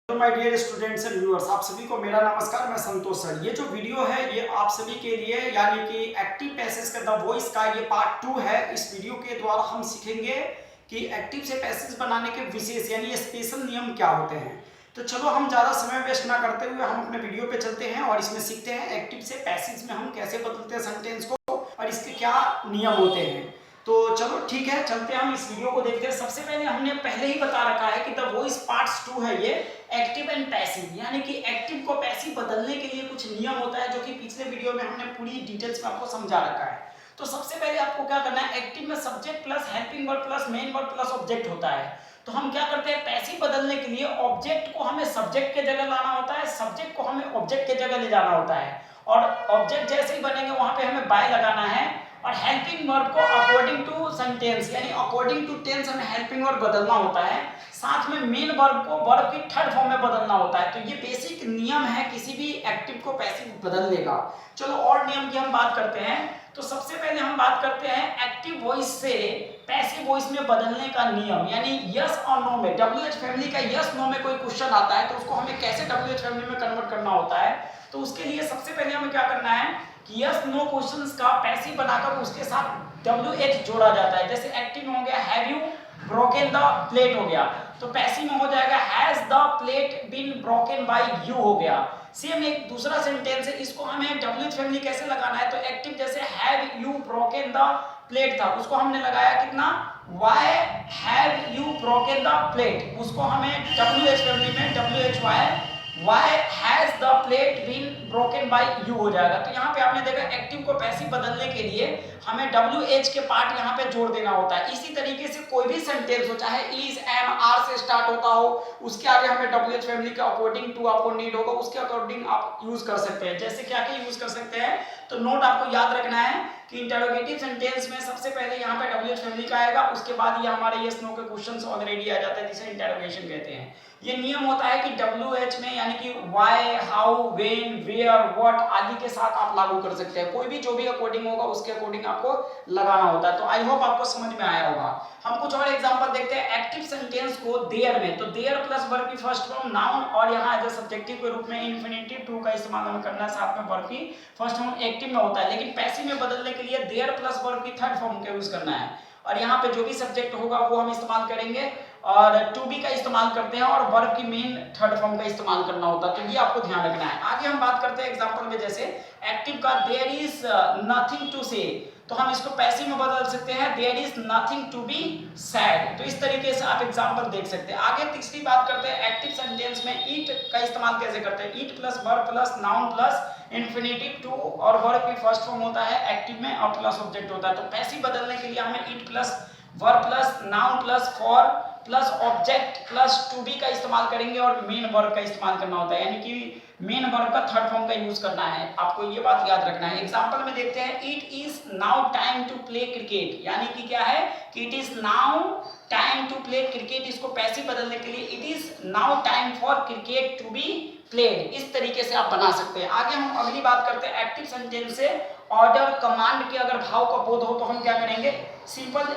तो my dear students and viewers, आप सभी को मेरा नमस्कार। मैं संतोष सर। ये जो वीडियो है ये आप सभी के लिए यानी कि एक्टिव पैसेज का द वॉइस का ये पार्ट 2 है। इस वीडियो के द्वारा हम सीखेंगे कि एक्टिव से पैसेज बनाने के विशेष यानी स्पेशल नियम क्या होते हैं। तो चलो हम ज़्यादा समय वेस्ट ना करते हुए हम अपने वीडियो पे चलते हैं और इसमें सीखते हैं एक्टिव से पैसेज में हम कैसे बदलते हैं सेंटेंस को और इसके क्या नियम होते हैं। तो चलो ठीक है, चलते हैं हम इस वीडियो को देखते हैं। सबसे पहले हमने पहले ही बता रखा है कि द वॉइस पार्ट्स 2 है ये एक्टिव एंड पैसिव, यानी कि एक्टिव को पैसिव बदलने के लिए कुछ नियम होता है जो कि पिछले वीडियो में हमने पूरी डिटेल्स में आपको समझा रखा है। तो सबसे पहले आपको क्या करना है, एक्टिव में subject plus helping verb plus main verb plus object होता है। तो हम क्या करते हैं, पैसिव बदलने के लिए ऑब्जेक्ट को हमें सब्जेक्ट के जगह लाना होता है, सब्जेक्ट को हमें ऑब्जेक्ट के जगह ले जाना होता है और ऑब्जेक्ट जैसे ही बनेंगे वहां पे हमें बाय लगाना है और हेल्पिंग वर्ब को अकॉर्डिंग टू सेंटेंस यानी अकॉर्डिंग टू टेंस हमें हेल्पिंग वर्ब बदलना होता है। साथ में मेन वर्ब को वर्ब की थर्ड फॉर्म में बदलना होता है। तो ये बेसिक नियम है किसी भी एक्टिव को पैसिव बदलने का। चलो और नियम की हम बात करते हैं। तो सबसे पहले हम बात करते हैं एक्टिव वॉइस से पैसिव वॉइस में बदलने का नियम, यानी यस और नो में। WH फैमिली का यस नो में कोई क्वेश्चन आता है तो उसको हमें कैसे WH फैमिली में कन्वर्ट करना होता है। तो उसके लिए सबसे पहले हमें क्या करना है कि यस नो क्वेश्चंस का पैसिव बनाकर उसके साथ WH जोड़ा जाता है। जैसे एक्टिव में हो गया have you broken the plate हो गया, तो पैसिव में हो जाएगा has the plate been broken by you हो गया। सेम एक दूसरा सेंटेंस है, इसको हमें WH फैमिली कैसे लगाना है। तो एक्टिव जैसे have you broken the plate था, उसको हमने लगाया कितना, why have you broken the plate. उसको हमें WH फैमिली में WHY Why has the plate been broken by you हो जाएगा। तो यहाँ पे आपने देखा एक्टिव को पैसिव बदलने के लिए हमें WH के पार्ट यहाँ पे जोड़ देना होता है। इसी तरीके से कोई भी सेंटेंस हो, चाहे is, am, are से स्टार्ट होता हो, उसके आगे हमें WH फैमिली के अकॉर्डिंग टू आपको नीड होगा, उसके अकॉर्डिंग आप यूज कर सकते हैं। जैसे क्या क्या यूज कर सकते हैं, तो नोट आपको याद रखना है कि इंटरोगेटिव सेंटेंस में सबसे पहले यहाँ पे WH फैमिली का आएगा, उसके बाद ये हमारे यस नो के क्वेश्चंस ऑलरेडी आ जाते हैं जिसे इंटरोगेशन कहते हैं। ये नियम होता है कि WH में यानी कि why, how, when, where, what आदि के साथ आप लागू कर सकते हैं। कोई भी जो भी अकॉर्डिंग होगा उसके अकॉर्डिंग आपको लगाना होता है। तो आई होप आपको समझ में आया होगा। हम कुछ और एग्जांपल देखते हैं एक्टिव सेंटेंस को देयर में। तो देयर प्लस वर्ब की फर्स्ट फॉर्म नाउन और यहाँ एज सब्जेक्टिव के रूप में इंफिनिटिव टू का इस्तेमाल हमें करना है, साथ में वर्ब की फर्स्ट फॉर्म एक्टिव में होता है। लेकिन पैसिव में बदलने के लिए देयर प्लस वर्ब की थर्ड फॉर्म का यूज करना है और यहाँ पे जो भी सब्जेक्ट होगा वो हम इस्तेमाल करेंगे और टू बी का इस्तेमाल करते हैं और वर्ब की मेन थर्ड फॉर्म का इस्तेमाल करना होता है। तो ये आपको ध्यान रखना है। आगे हम बात करते हैं एग्जांपल में, जैसे एक्टिव का देयर इज नथिंग टू से, तो हम इसको पैसिव में बदल सकते हैं there is nothing to be sad. तो इस तरीके से आप एग्जांपल देख सकते हैं। आगे तीसरी बात करते हैं एक्टिव सेंटेंस में ईट का इस्तेमाल कैसे करते हैं। It plus verb plus noun plus infinitive to और वर्ब की फर्स्ट फॉर्म होता है एक्टिव में और प्लस ऑब्जेक्ट होता है। तो पैसिव बदलने के लिए हमें it plus verb plus noun plus for plus object plus to be का इस्तेमाल करेंगे और मेन वर्ब का इस्तेमाल करना होता है, यानी कि मेन वर्ब का थर्ड फॉर्म का यूज करना है। आपको ये बात याद रखना है। एग्जांपल में देखते हैं, it is now time to play cricket, यानी कि क्या है कि it is now time to play cricket. इसको पैसिव बदलने के लिए it is now time for cricket to be played. इस तरीके से आप बना सकते हैं। आगे हम अगली बात करते हैं एक्टिव सेंटेंस से ऑर्डर कमांड के अगर भाव का बोध हो तो हम क्या करेंगे, सिंपल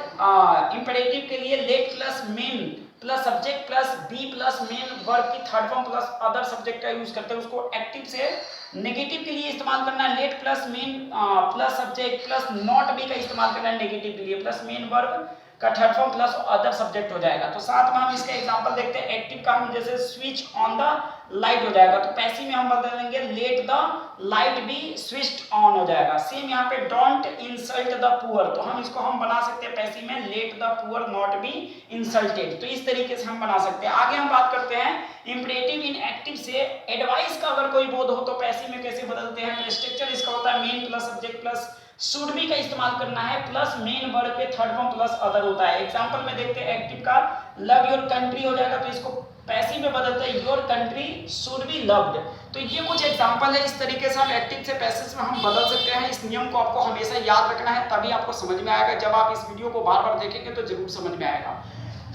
इंपेरेटिव के लिए let plus main plus subject plus be plus main verb की third form plus other subject का यूज करते हैं। उसको एक्टिव से नेगेटिव के लिए इस्तेमाल करना है, let plus main plus subject plus not be का इस्तेमाल करना है नेगेटिव के लिए, प्लस मेन वर्ब का third form plus other subject हो जाएगा। तो साथ में हम इसका एग्जांपल देखते हैं। एक्टिव का हम जैसे स्विच ऑन द लाइट हो जाएगा, तो पैसिव में हम बदल देंगे let the light B switched on हो जाएगा। सेम यहाँ पे डोंट इंसल्ट द पुअर, तो हम इसको हम बना सकते हैं पैसिव में let the poor not be insulted. तो इस तरीके से हम बना सकते हैं। आगे हम बात करते हैं इंपरेटिव इन एक्टिव से एडवाइस का अगर कोई बोध हो तो पैसिव में कैसे बदलते हैं। तो स्ट्रक्चर इसका होता है main plus subject plus should be का इस्तेमाल करना है प्लस मेन वर्ब के थर्ड फॉर्म प्लस अदर होता है। एग्जांपल में देखते हैं एक्टिव का लव योर कंट्री हो जाएगा, तो इसको पैसिव में बदलते हैं your country should be loved. तो ये कुछ एग्जांपल है। इस तरीके से हम एक्टिव से पैसिव में हम बदल सकते हैं। इस नियम को आपको हमेशा याद रखना है, तभी आपको समझ में आएगा। जब आप इस वीडियो को बार बार देखेंगे तो जरूर समझ में आएगा।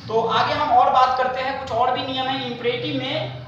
तो आगे हम और बात करते हैं। कुछ और भी नियम है इंपरेटिव में।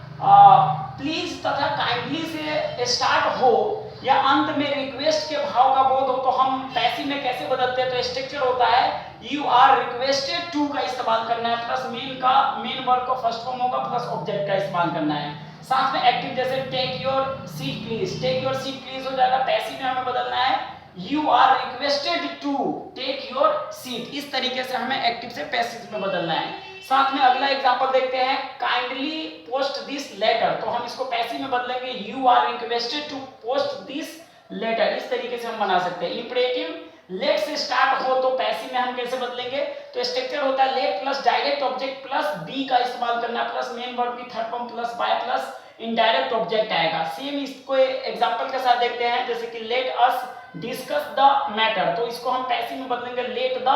प्लीज तथा काइंडली से स्टार्ट हो या अंत में रिक्वेस्ट के भाव का बोध हो तो हम पैसिव में कैसे बदलते हैं। तो स्ट्रक्चर होता है यू आर रिक्वेस्टेड टू का इस्तेमाल करना है, प्लस मेन वर्ब का फर्स्ट फॉर्म होगा, प्लस ऑब्जेक्ट का इस्तेमाल करना है। साथ में एक्टिव जैसे take your seat please, take your seat please हो जाएगा, पैसिव में हमें बदलना है you are requested to take your seat. इस तरीके से हमें एक्टिव से पैसिव में बदलना है। साथ में अगला एग्जांपल देखते हैं, काइंडली पोस्ट दिस लेटर, तो हम इसको पैसिव में बदलेंगे you are requested to post this letter. इस तरीके से हम बना सकते हैं। इंपरेटिव लेट्स स्टार्ट हो तो पैसिव में हम कैसे बदलेंगे, तो स्ट्रक्चर होता है let plus direct object plus be का इस्तेमाल करना, प्लस मेन वर्ब की third form plus by plus indirect object आएगा। सेम इसको एग्जांपल के साथ देखते हैं, जैसे कि let us discuss the matter, तो इसको हम पैसिव में बदलेंगे let the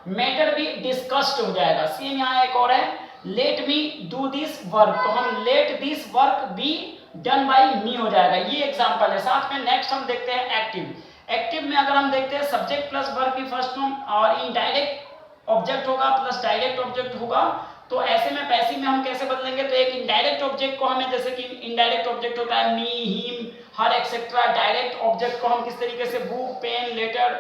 matter be discussed हो जाएगा। सेम यहाँ एक और है, let me do this work, तो हम let this work be done bye मी हो जाएगा। ये एग्जांपल है। साथ में नेक्स्ट हम देखते हैं एक्टिव। एक्टिव में अगर हम देखते हैं सब्जेक्ट प्लस वर्ब की फर्स्ट फॉर्म और इनडायरेक्ट ऑब्जेक्ट होगा प्लस डायरेक्ट ऑब्जेक्ट होगा, तो ऐसे में पैसिव में हम कैसे बदलेंगे, तो एक इनडायरेक्ट ऑब्जेक्ट को हमें, जैसे कि इनडायरेक्ट ऑब्जेक्ट होता है me him her etcetera, direct object को हम किस तरीके से बुक पेन लेटर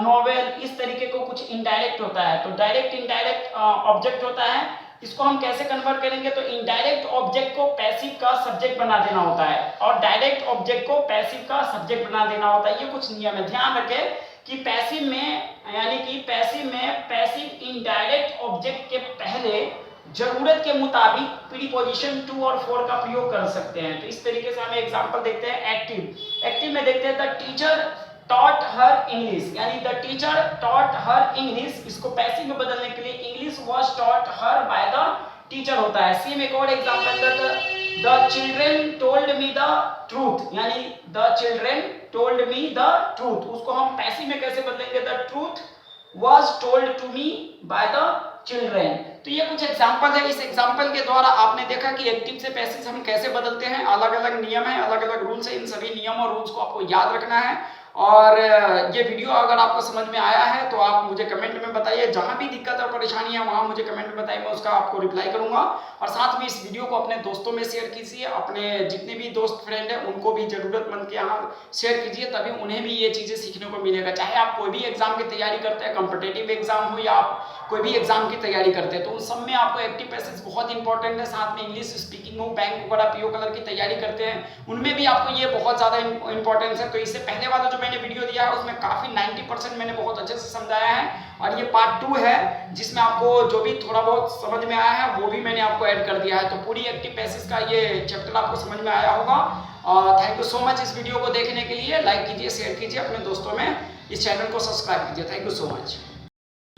नोवेल, इस तरीके को कुछ इनडायरेक्ट होता है। तो डायरेक्ट इनडायरेक्ट ऑब्जेक्ट होता है, इसको हम कैसे कन्वर्ट करेंगे, तो इनडायरेक्ट ऑब्जेक्ट को पैसिव का सब्जेक्ट बना देना होता है और डायरेक्ट ऑब्जेक्ट को पैसिव का सब्जेक्ट बना देना होता है। ये कुछ नियम है, ध्यान रखें कि पैसिव में यानी कि पैसिव इनडायरेक्ट ऑब्जेक्ट के पहले जरूरत के मुताबिक प्रीपोजिशन टू और फॉर का प्रयोग कर सकते हैं। तो इस तरीके से हम एग्जांपल देखते हैं एक्टिव। एक्टिव में देखते हैं the teacher taught her English, यानी the teacher taught her English, इसको पैसिव में बदलने के लिए English was taught her by the teacher होता है। सेम एक और example the children told me the truth, यानी the children told me the truth, उसको हम पैसिव में कैसे बदलेंगे, the truth was told to me by the children. तो ये कुछ एग्जांपल है। इस एग्जांपल के द्वारा आपने देखा कि एक्टिव से पैसिव हम कैसे बदलते हैं। अलग अलग नियम है, अलग अलग रूल्स है, इन सभी नियम और रूल्स को आपको याद रखना है। और ये वीडियो अगर आपको समझ में आया है तो आप मुझे कमेंट में बताइए, जहां भी दिक्कत और परेशानी है वहां मुझे कमेंट में बताइए, मैं उसका आपको रिप्लाई करूंगा। और साथ में इस वीडियो को अपने दोस्तों में शेयर कीजिए, अपने जितने भी दोस्त फ्रेंड हैं उनको भी जरूरतमंद के यहाँ शेयर कीजिए, तभी उन्हें भी ये चीजें सीखने को मिलेगा। चाहे आप कोई भी एग्जाम की तैयारी करते हैं, कॉम्पिटिटिव एग्जाम हो या आप कोई भी एग्जाम की तैयारी करते हैं, तो उन सब में आपको एक्टिव पैसेज बहुत इंपॉर्टेंट है। साथ में इंग्लिश स्पीकिंग हो, बैंक वगैरह पीओ कलर की तैयारी करते हैं, उनमें भी आपको ये बहुत ज्यादा इंपॉर्टेंस है। तो इससे पहले वाला जो मैंने वीडियो दिया है उसमें काफी 90% मैंने बहुत अच्छे से समझाया है, और ये पार्ट 2 है जिसमें आपको जो भी थोड़ा बहुत समझ में आया है वो भी मैंने आपको ऐड कर दिया है। तो पूरी एक्टिव पैसेज का ये चैप्टर आपको समझ में आया होगा। थैंक यू सो मच इस वीडियो को देखने के लिए। लाइक कीजिए, शेयर कीजिए अपने दोस्तों में, इस चैनल को सब्सक्राइब कीजिए। Thank you so much.